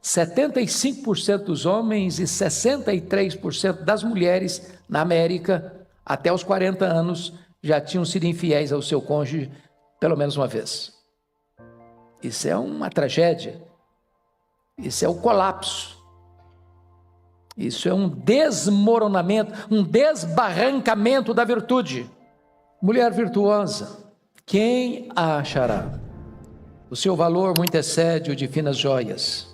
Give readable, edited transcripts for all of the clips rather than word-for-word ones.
75% dos homens e 63% das mulheres na América, até os 40 anos, já tinham sido infiéis ao seu cônjuge pelo menos uma vez. Isso é uma tragédia. Isso é o colapso. Isso é um desmoronamento, um desbarrancamento da virtude. Mulher virtuosa, quem a achará? O seu valor muito excede o de finas joias.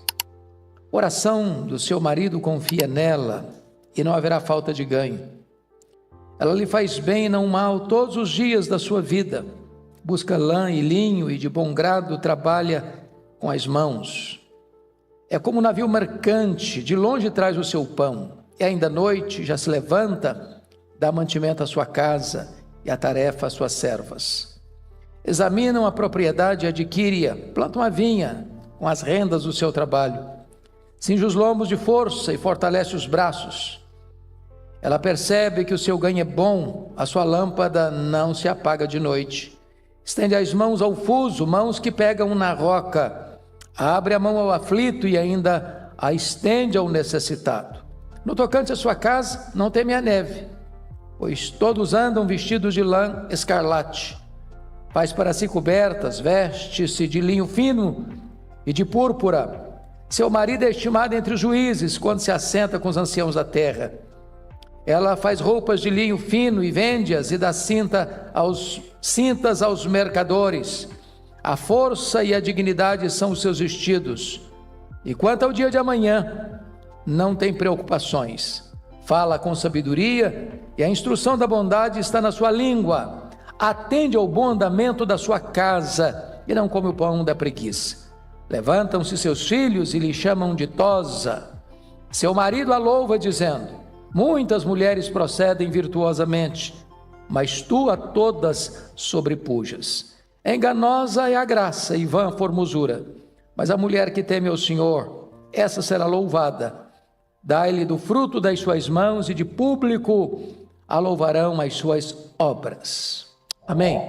Oração do seu marido confia nela e não haverá falta de ganho. Ela lhe faz bem e não mal todos os dias da sua vida. Busca lã e linho e de bom grado trabalha com as mãos. É como um navio mercante, de longe traz o seu pão. E ainda à noite já se levanta, dá mantimento à sua casa e a tarefa às suas servas. Examinam a propriedade e adquire-a, plantam a vinha com as rendas do seu trabalho. Cinge os lombos de força e fortalece os braços. Ela percebe que o seu ganho é bom, a sua lâmpada não se apaga de noite. Estende as mãos ao fuso, mãos que pegam na roca. Abre a mão ao aflito e ainda a estende ao necessitado. No tocante à sua casa, não teme a neve, pois todos andam vestidos de lã escarlate. Faz para si cobertas, veste-se de linho fino e de púrpura. Seu marido é estimado entre os juízes, quando se assenta com os anciãos da terra. Ela faz roupas de linho fino e vende-as e dá cintas aos mercadores. A força e a dignidade são os seus vestidos. E quanto ao dia de amanhã, não tem preocupações. Fala com sabedoria e a instrução da bondade está na sua língua. Atende ao bom andamento da sua casa e não come o pão da preguiça. Levantam-se seus filhos e lhe chamam de tosa. Seu marido a louva dizendo: muitas mulheres procedem virtuosamente, mas tu a todas sobrepujas. Enganosa é a graça e vã a formosura, mas a mulher que teme ao Senhor, essa será louvada. Dai-lhe do fruto das suas mãos e de público a louvarão as suas obras. Amém.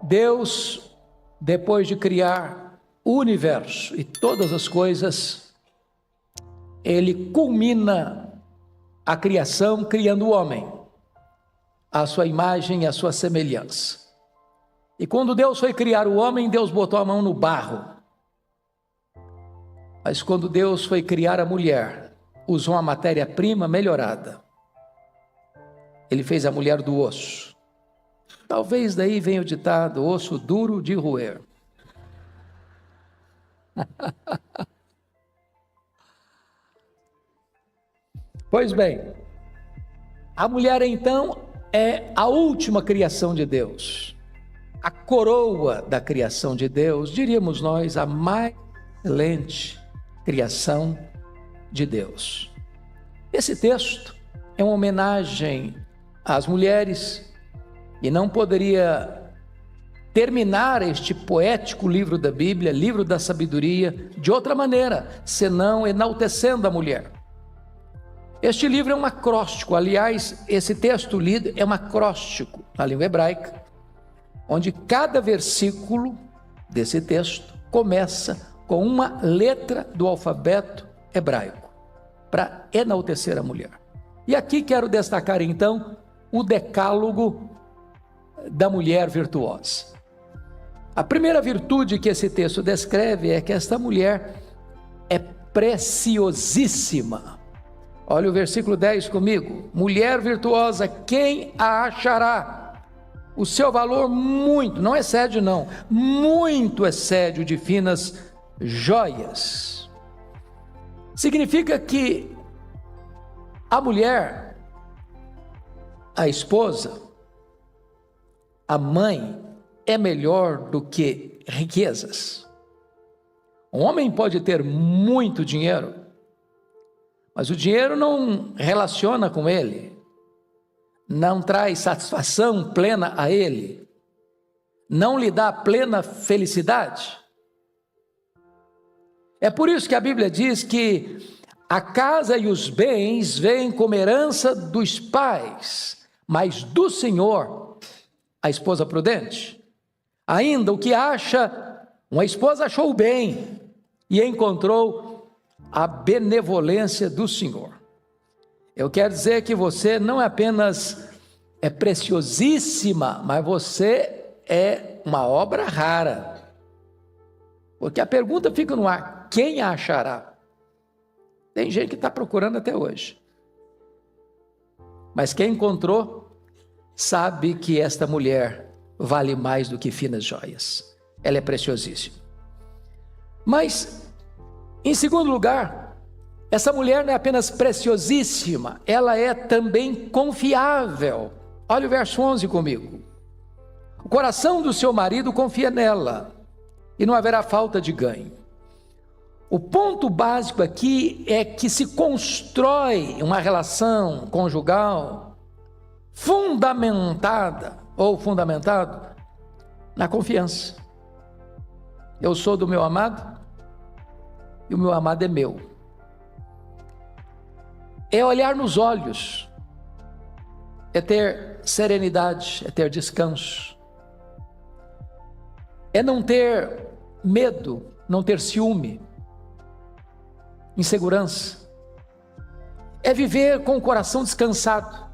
Deus, depois de criar o universo e todas as coisas, Ele culmina a criação criando o homem, à sua imagem e à sua semelhança. E quando Deus foi criar o homem, Deus botou a mão no barro. Mas quando Deus foi criar a mulher, usou uma matéria-prima melhorada. Ele fez a mulher do osso. Talvez daí venha o ditado: osso duro de roer. Pois bem, a mulher então é a última criação de Deus, a coroa da criação de Deus, diríamos nós, a mais excelente criação de Deus. Esse texto é uma homenagem às mulheres e não poderia terminar este poético livro da Bíblia, livro da sabedoria, de outra maneira, senão enaltecendo a mulher. Este livro é um acróstico, aliás, esse texto lido é um acróstico na língua hebraica, onde cada versículo desse texto começa com uma letra do alfabeto hebraico, para enaltecer a mulher. E aqui quero destacar então o decálogo da mulher virtuosa. A primeira virtude que esse texto descreve é que esta mulher é preciosíssima. Olha o versículo 10 comigo. Mulher virtuosa, quem a achará? O seu valor muito, não excede não, muito excede o de finas joias. Significa que a mulher, a esposa, a mãe, é melhor do que riquezas. Um homem pode ter muito dinheiro, mas o dinheiro não relaciona com ele, não traz satisfação plena a ele, não lhe dá plena felicidade. É por isso que a Bíblia diz que a casa e os bens vêm como herança dos pais, mas do Senhor a esposa prudente. Ainda o que acha, uma esposa achou o bem e encontrou a benevolência do Senhor. Eu quero dizer que você não é apenas preciosíssima, mas você é uma obra rara. Porque a pergunta fica no ar: quem a achará? Tem gente que está procurando até hoje. Mas quem encontrou, sabe que esta mulher vale mais do que finas joias. Ela é preciosíssima. Mas, em segundo lugar, essa mulher não é apenas preciosíssima, ela é também confiável. Olha o verso 11 comigo. O coração do seu marido confia nela, e não haverá falta de ganho. O ponto básico aqui é que se constrói uma relação conjugal fundamentada ou fundamentado na confiança. Eu sou do meu amado e o meu amado é meu. É olhar nos olhos, é ter serenidade, é ter descanso, é não ter medo, não ter ciúme, insegurança, é viver com o coração descansado,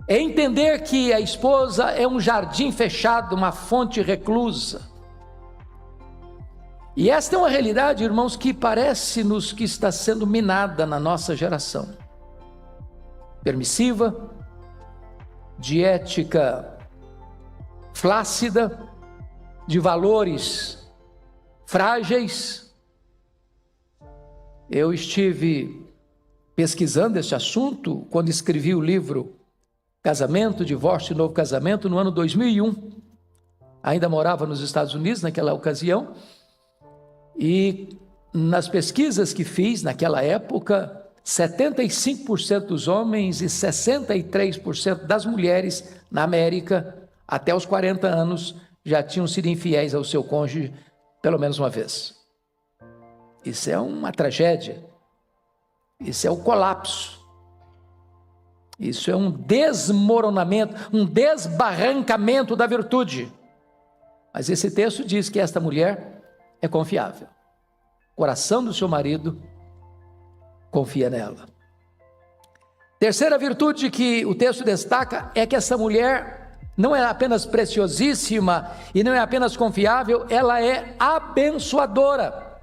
é entender que a esposa é um jardim fechado, uma fonte reclusa. E esta é uma realidade, irmãos, que parece-nos que está sendo minada na nossa geração. Permissiva, de ética flácida, de valores frágeis. Eu estive pesquisando este assunto quando escrevi o livro Casamento, Divórcio e Novo Casamento no ano 2001. Ainda morava nos Estados Unidos naquela ocasião. E nas pesquisas que fiz naquela época, 75% dos homens e 63% das mulheres na América, até os 40 anos, já tinham sido infiéis ao seu cônjuge pelo menos uma vez. Isso é uma tragédia. Isso é o colapso. Isso é um desmoronamento, um desbarrancamento da virtude. Mas esse texto diz que esta mulher é confiável. O coração do seu marido confia nela. Terceira virtude que o texto destaca é que essa mulher não é apenas preciosíssima e não é apenas confiável, ela é abençoadora.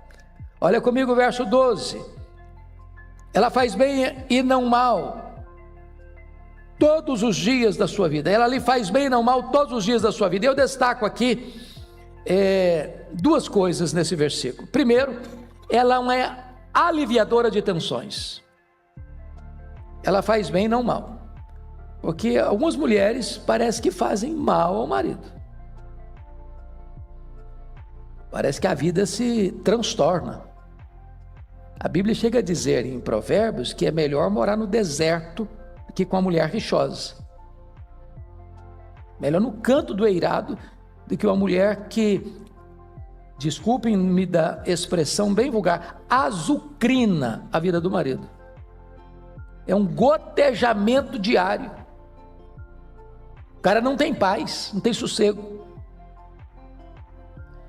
Olha comigo o verso 12. Ela faz bem e não mal todos os dias da sua vida. Ela lhe faz bem e não mal todos os dias da sua vida. Eu destaco aqui duas coisas nesse versículo. Primeiro, ela não é aliviadora de tensões. Ela faz bem e não mal. Porque algumas mulheres parece que fazem mal ao marido. Parece que a vida se transtorna. A Bíblia chega a dizer em Provérbios que é melhor morar no deserto do que com a mulher rixosa. Melhor no canto do eirado do que uma mulher que, desculpem-me da expressão bem vulgar, azucrina a vida do marido. É um gotejamento diário. O cara não tem paz, não tem sossego.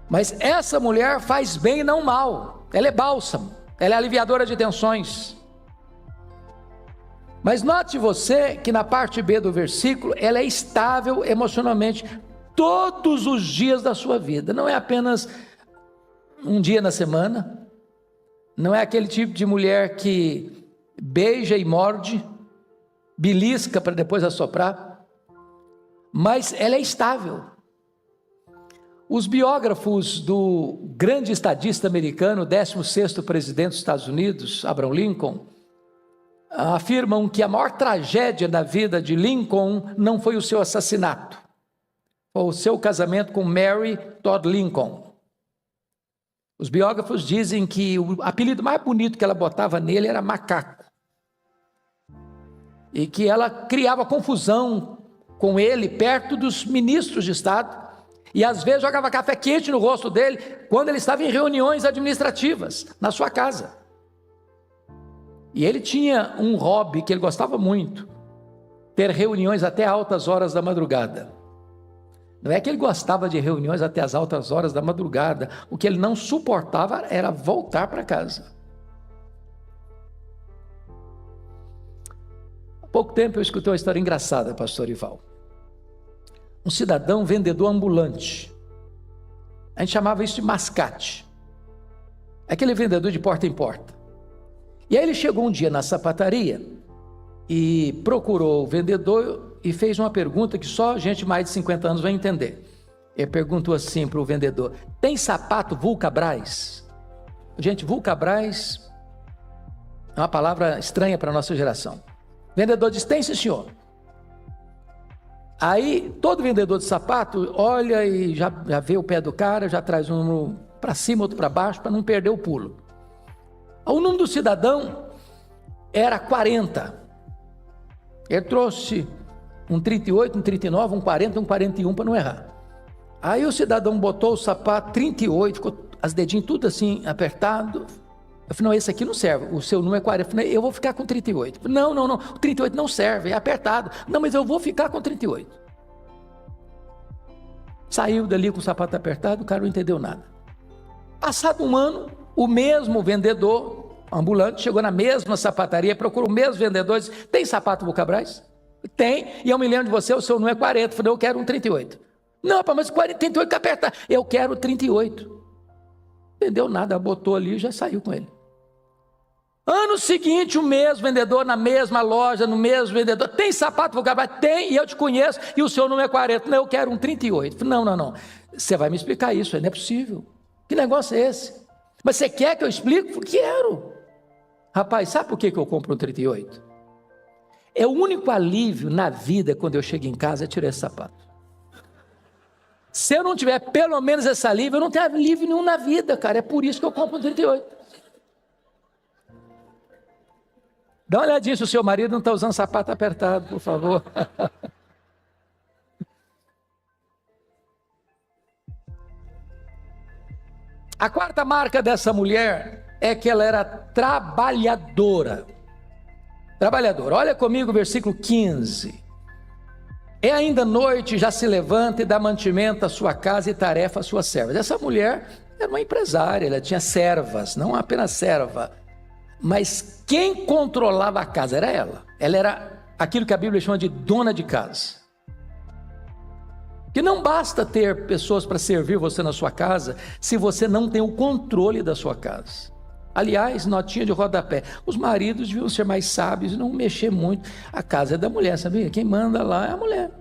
Mas essa mulher faz bem e não mal. Ela é bálsamo, ela é aliviadora de tensões. Mas note você que na parte B do versículo, ela é estável emocionalmente todos os dias da sua vida. Não é apenas um dia na semana. Não é aquele tipo de mulher que beija e morde, belisca para depois assoprar. Mas ela é estável. Os biógrafos do grande estadista americano, 16º presidente dos Estados Unidos, Abraham Lincoln, afirmam que a maior tragédia da vida de Lincoln não foi o seu assassinato, foi o seu casamento com Mary Todd Lincoln. Os biógrafos dizem que o apelido mais bonito que ela botava nele era macaco, e que ela criava confusão com ele perto dos ministros de Estado, e às vezes jogava café quente no rosto dele quando ele estava em reuniões administrativas na sua casa. E ele tinha um hobby que ele gostava muito, ter reuniões até altas horas da madrugada. Não é que ele gostava de reuniões até as altas horas da madrugada. O que ele não suportava era voltar para casa. Há pouco tempo eu escutei uma história engraçada, pastor Ival. Um cidadão vendedor ambulante. A gente chamava isso de mascate. Aquele vendedor de porta em porta. E aí ele chegou um dia na sapataria e procurou o vendedor e fez uma pergunta que só gente mais de 50 anos vai entender. Ele perguntou assim para o vendedor: tem sapato Vulcabras? Gente, Vulcabras é uma palavra estranha para a nossa geração. O vendedor disse: tem, sim, senhor. Aí todo vendedor de sapato olha e já vê o pé do cara, já traz um número para cima, outro para baixo, para não perder o pulo. O número do cidadão era 40. Ele trouxe um 38, um 39, um 40, um 41 para não errar. Aí o cidadão botou o sapato 38, ficou as dedinhos tudo assim apertado. Eu falei: não, esse aqui não serve, o seu número é 40. Eu falei: eu vou ficar com 38. Falei: não, o 38 não serve, é apertado. Não, mas eu vou ficar com 38. Saiu dali com o sapato apertado, o cara não entendeu nada. Passado um ano, o mesmo vendedor ambulante chegou na mesma sapataria, procurou o mesmo vendedor e disse: tem sapato Vulcabras? Tem, e eu me lembro de você, o seu número é 40. Eu falei: eu quero um 38. Não, rapaz, mas 40, 38 que apertar. Eu quero 38. Não entendeu nada, botou ali e já saiu com ele. Ano seguinte, o mesmo vendedor na mesma loja, no mesmo vendedor: tem sapato Vulcabras? Tem, e eu te conheço, e o seu número é 40. Não, eu quero um 38. Não, você vai me explicar isso, não é possível. Que negócio é esse? Mas você quer que eu explique? Eu quero. Rapaz, sabe por que eu compro um 38? É o único alívio na vida quando eu chego em casa é tirar esse sapato. Se eu não tiver pelo menos esse alívio, eu não tenho alívio nenhum na vida, cara. É por isso que eu compro um 38. Dá uma olhadinha se o seu marido não está usando sapato apertado, por favor. A quarta marca dessa mulher é que ela era trabalhadora. Trabalhadora. Olha comigo o versículo 15. É ainda noite, já se levanta e dá mantimento à sua casa e tarefa às suas servas. Essa mulher era uma empresária, ela tinha servas, não apenas serva. Mas quem controlava a casa era ela. Ela era aquilo que a Bíblia chama de dona de casa. Que não basta ter pessoas para servir você na sua casa, se você não tem o controle da sua casa. Aliás, notinha de rodapé: os maridos deviam ser mais sábios e não mexer muito. A casa é da mulher, sabia? Quem manda lá é a mulher.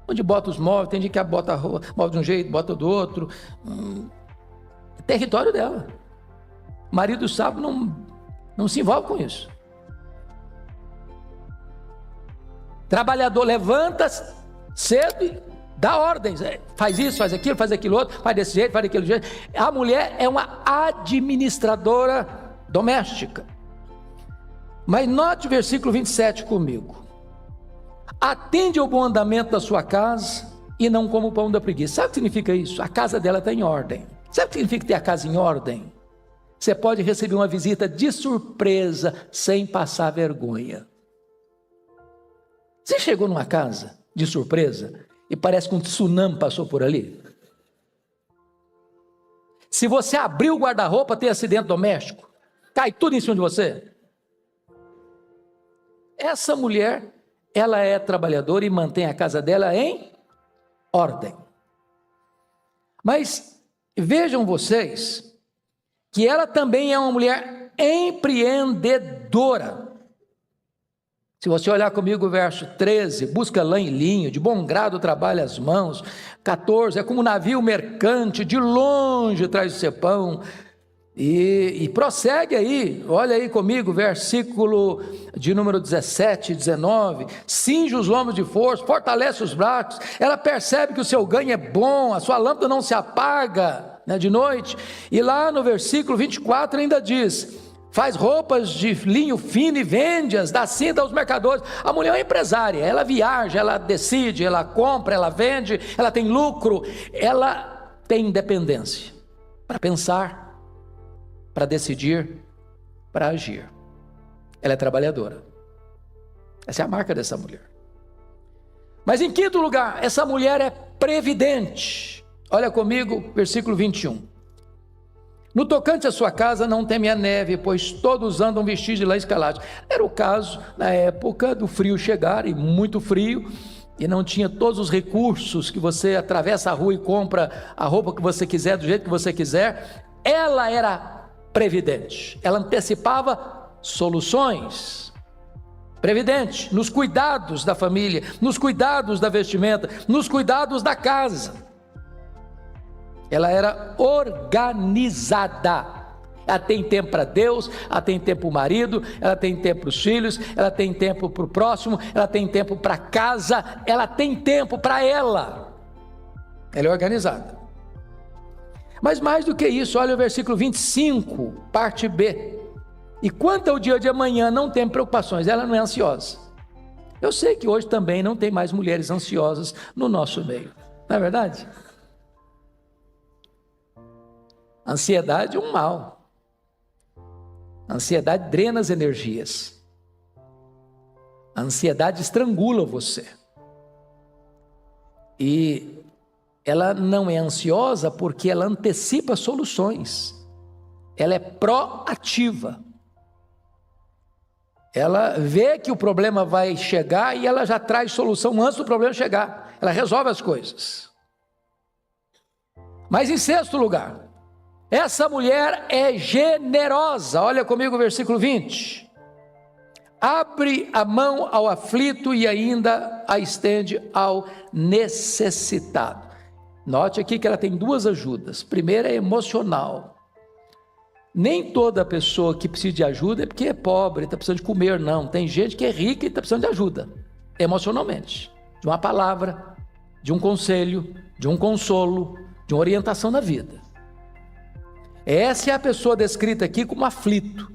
Onde bota os móveis, tem gente que bota móvel de um jeito, bota do outro. É território dela. O marido sábio não se envolve com isso. Trabalhador levanta cedo e dá ordens, faz isso, faz aquilo outro, faz desse jeito, faz daquele jeito. A mulher é uma administradora doméstica. Mas note o versículo 27 comigo: atende ao bom andamento da sua casa e não como o pão da preguiça. Sabe o que significa isso? A casa dela está em ordem. Sabe o que significa ter a casa em ordem? Você pode receber uma visita de surpresa sem passar vergonha. Você chegou numa casa de surpresa e parece que um tsunami passou por ali? Se você abrir o guarda-roupa, tem acidente doméstico, cai tudo em cima de você. Essa mulher, ela é trabalhadora e mantém a casa dela em ordem. Mas vejam vocês que ela também é uma mulher empreendedora. Se você olhar comigo o verso 13: busca lã e linho, de bom grado trabalha as mãos. 14: é como um navio mercante, de longe traz o seu pão. E prossegue aí, olha aí comigo, versículo de número 17 e 19: cinge os lombos de força, fortalece os braços. Ela percebe que o seu ganho é bom, a sua lâmpada não se apaga de noite. E lá no versículo 24 ainda diz: faz roupas de linho fino e vende-as, dá cinta aos mercadores. A mulher é uma empresária, ela viaja, ela decide, ela compra, ela vende, ela tem lucro, ela tem independência para pensar, para decidir, para agir. Ela é trabalhadora. Essa é a marca dessa mulher. Mas em quinto lugar, essa mulher é previdente. Olha comigo, versículo 21. No tocante à sua casa, não teme a neve, pois todos andam vestidos de lã escarlate. Era o caso na época do frio chegar, e muito frio, e não tinha todos os recursos que você atravessa a rua e compra a roupa que você quiser, do jeito que você quiser. Ela era previdente, ela antecipava soluções. Previdente, nos cuidados da família, nos cuidados da vestimenta, nos cuidados da casa. Ela era organizada. Ela tem tempo para Deus, ela tem tempo para o marido, ela tem tempo para os filhos, ela tem tempo para o próximo, ela tem tempo para casa, ela tem tempo para ela. Ela é organizada. Mas mais do que isso, olha o versículo 25, parte B. E quanto ao dia de amanhã, não tem preocupações, ela não é ansiosa. Eu sei que hoje também não tem mais mulheres ansiosas no nosso meio, não é verdade? Ansiedade é um mal. A ansiedade drena as energias. A ansiedade estrangula você. E ela não é ansiosa porque ela antecipa soluções. Ela é proativa. Ela vê que o problema vai chegar e ela já traz solução antes do problema chegar. Ela resolve as coisas. Mas em sexto lugar, essa mulher é generosa. Olha comigo o versículo 20. Abre a mão ao aflito e ainda a estende ao necessitado. Note aqui que ela tem duas ajudas. Primeira é emocional. Nem toda pessoa que precisa de ajuda é porque é pobre, está precisando de comer, não. Tem gente que é rica e está precisando de ajuda, emocionalmente. De uma palavra, de um conselho, de um consolo, de uma orientação na vida. Essa é a pessoa descrita aqui como aflito.